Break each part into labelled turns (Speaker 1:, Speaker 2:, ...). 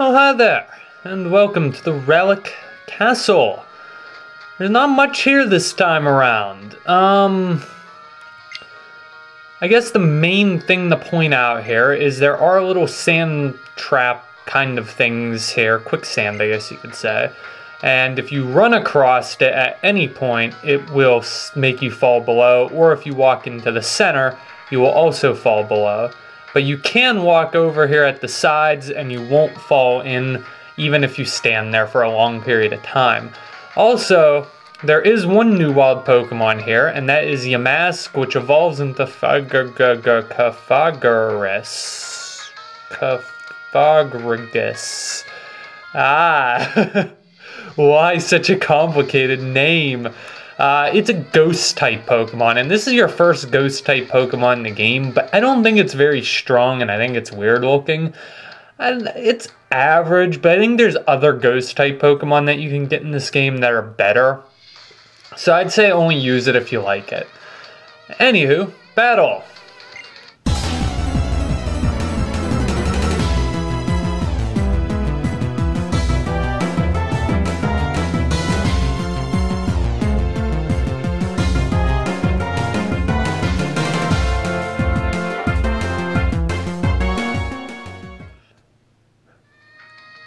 Speaker 1: Oh, hi there, and welcome to the Relic Castle. There's not much here this time around. I guess the main thing to point out here is there are little sand trap kind of things here, quicksand I guess you could say. And if you run across it at any point, it will make you fall below, or if you walk into the center, you will also fall below. But you can walk over here at the sides and you won't fall in even if you stand there for a long period of time. Also, there is one new wild Pokemon here, and that is Yamask, which evolves into Cafagrigus. Ah, why such a complicated name? It's a ghost-type Pokemon, and this is your first ghost-type Pokemon in the game, but I don't think it's very strong, and I think it's weird-looking. It's average, but I think there's other ghost-type Pokemon that you can get in this game that are better. So I'd say only use it if you like it. Anywho, battle!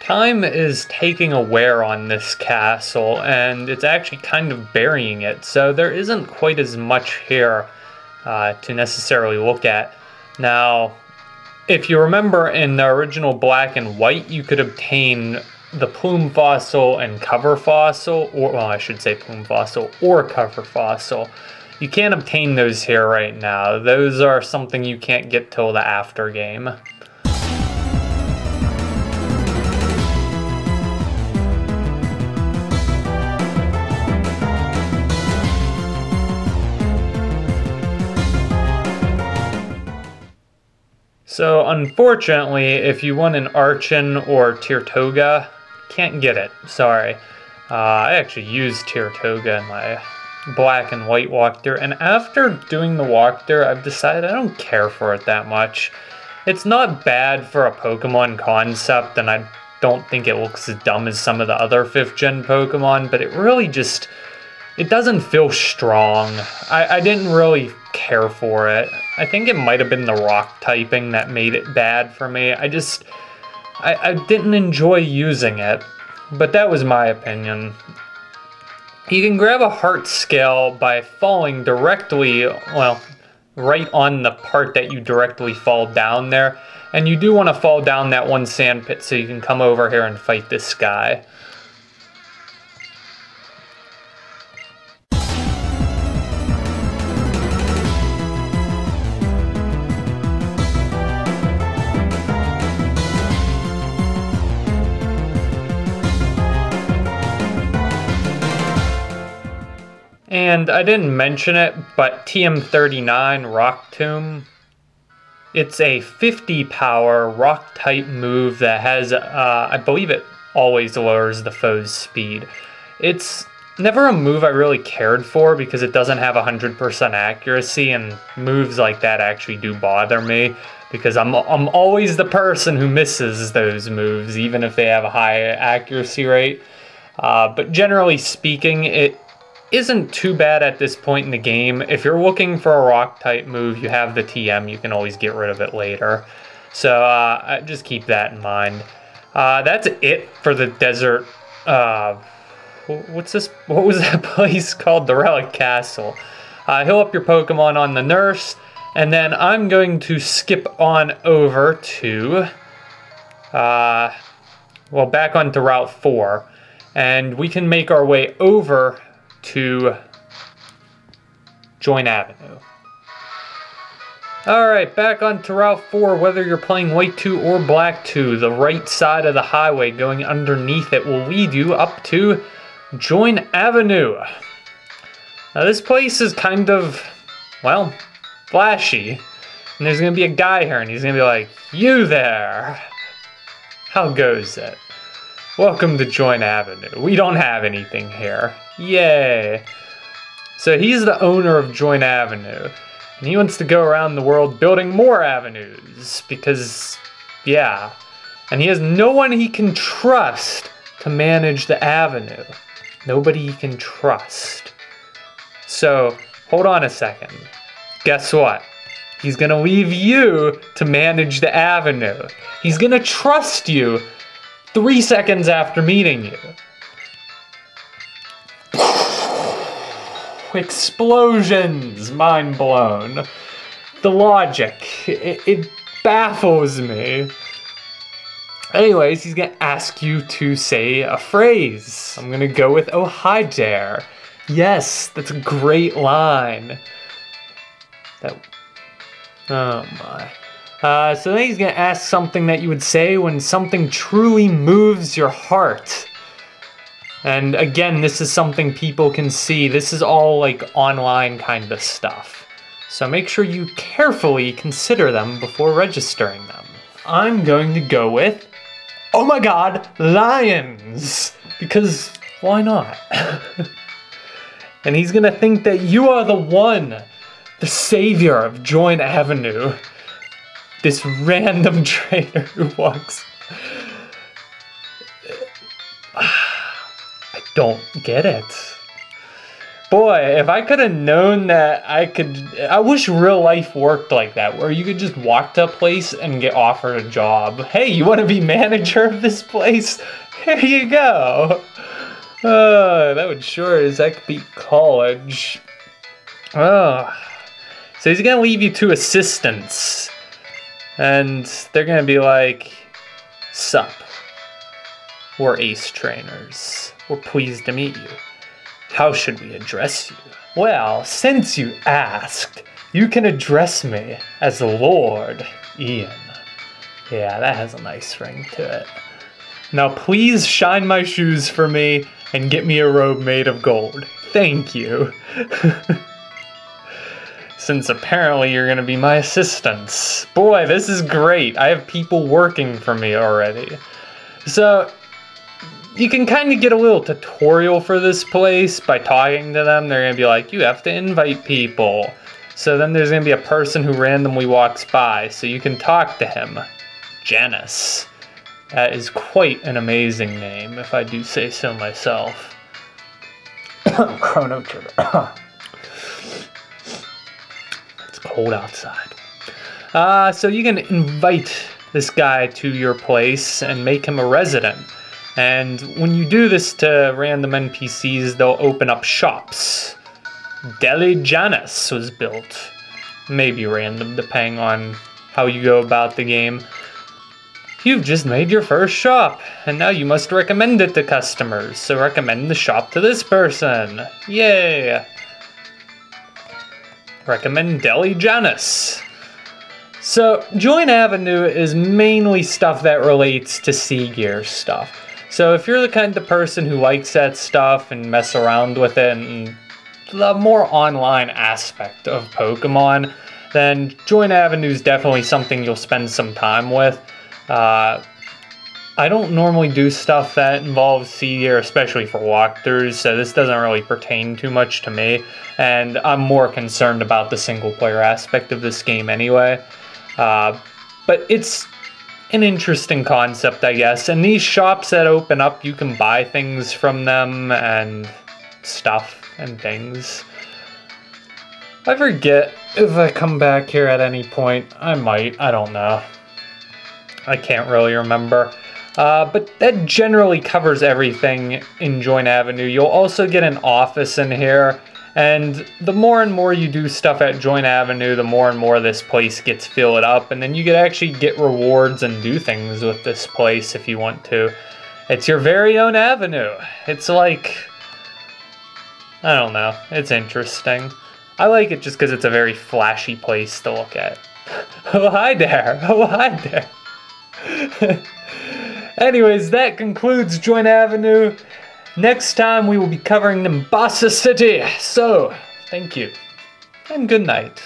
Speaker 1: Time is taking a wear on this castle, and it's actually kind of burying it, so there isn't quite as much here to necessarily look at. Now, if you remember in the original Black and White, you could obtain the Plume Fossil and Cover Fossil, or, well, I should say Plume Fossil or Cover Fossil. You can't obtain those here right now. Those are something you can't get till the after game. So unfortunately, if you want an Archon or Tirtoga, can't get it, sorry. I actually used Tirtoga in my Black and White walkthrough, and after doing the walkthrough, I've decided I don't care for it that much. It's not bad for a Pokemon concept, and I don't think it looks as dumb as some of the other 5th gen Pokemon, but it really just, it doesn't feel strong. I didn't really care for it. I think it might have been the rock typing that made it bad for me. I didn't enjoy using it, but that was my opinion. You can grab a heart scale by falling directly, well, right on the part that you directly fall down there, and you do want to fall down that one sand pit so you can come over here and fight this guy. And I didn't mention it, but TM39 Rock Tomb, it's a 50 power rock type move that has, I believe it always lowers the foe's speed. It's never a move I really cared for because it doesn't have 100% accuracy, and moves like that actually do bother me because I'm always the person who misses those moves even if they have a high accuracy rate. But generally speaking, it isn't too bad at this point in the game. If you're looking for a rock type move, you have the TM, you can always get rid of it later. So just keep that in mind. That's it for the desert, what was that place called? The Relic Castle. Heal up your Pokemon on the nurse, and then I'm going to skip on over to, well, back onto Route 4, and we can make our way over to Join Avenue. Alright, back onto Route 4, whether you're playing White 2 or Black 2, the right side of the highway going underneath it will lead you up to Join Avenue. Now this place is kind of, well, flashy, and there's going to be a guy here and he's going to be like, "You there, how goes it? Welcome to Join Avenue. We don't have anything here. Yay." So he's the owner of Join Avenue, and he wants to go around the world building more avenues because, yeah, And he has no one he can trust to manage the avenue. Nobody he can trust. So, hold on a second. Guess what? He's gonna leave you to manage the avenue. He's gonna trust you 3 seconds after meeting you. Explosions! Mind blown. The logic, it baffles me. Anyways, he's gonna ask you to say a phrase. I'm gonna go with, "Oh, hi there." Yes, that's a great line. Oh my. So then he's gonna ask something that you would say when something truly moves your heart. And again, this is something people can see. This is all like online kind of stuff. So make sure you carefully consider them before registering them. I'm going to go with, "Oh my god, lions!" Because why not? And he's gonna think that you are the one, the savior of Join Avenue. This random trader who walks. I don't get it. Boy, if I could have known that I wish real life worked like that, where you could just walk to a place and get offered a job. Hey, you want to be manager of this place? Here you go. That would sure as heck beat college. So he's gonna leave you two assistants. And they're gonna be like, "Sup, we're ace trainers. We're pleased to meet you. How should we address you?" "Well, since you asked, you can address me as Lord Ian." Yeah, that has a nice ring to it. "Now please shine my shoes for me and get me a robe made of gold. Thank you." Since apparently you're gonna be my assistants. Boy, this is great. I have people working for me already. So, you can kind of get a little tutorial for this place by talking to them. They're gonna be like, "You have to invite people." So then there's gonna be a person who randomly walks by, so you can talk to him. Janice. That is quite an amazing name, if I do say so myself. Chrono Trigger. It's cold outside. So you can invite this guy to your place and make him a resident. And when you do this to random NPCs, they'll open up shops. Deli Janice was built. Maybe random, depending on how you go about the game. You've just made your first shop, and now you must recommend it to customers. So recommend the shop to this person. Yay! Recommend Deli Janice. So Join Avenue is mainly stuff that relates to Sea Gear stuff. So if you're the kind of person who likes that stuff and mess around with it and the more online aspect of Pokemon, then Join Avenue is definitely something you'll spend some time with. I don't normally do stuff that involves Sea Gear, especially for walkthroughs, so this doesn't really pertain too much to me, and I'm more concerned about the single player aspect of this game anyway. But it's an interesting concept, I guess, and these shops that open up, you can buy things from them and stuff and things. I forget if I come back here at any point. I might, I don't know. I can't really remember. But that generally covers everything in Join Avenue. You'll also get an office in here, and the more and more you do stuff at Join Avenue, the more and more this place gets filled up, and then you can actually get rewards and do things with this place if you want to. It's your very own avenue. It's like, I don't know, it's interesting. I like it just because it's a very flashy place to look at. Oh, hi there. Oh, hi there. Anyways, that concludes Join Avenue. Next time we will be covering Nimbasa City. So, thank you, and good night.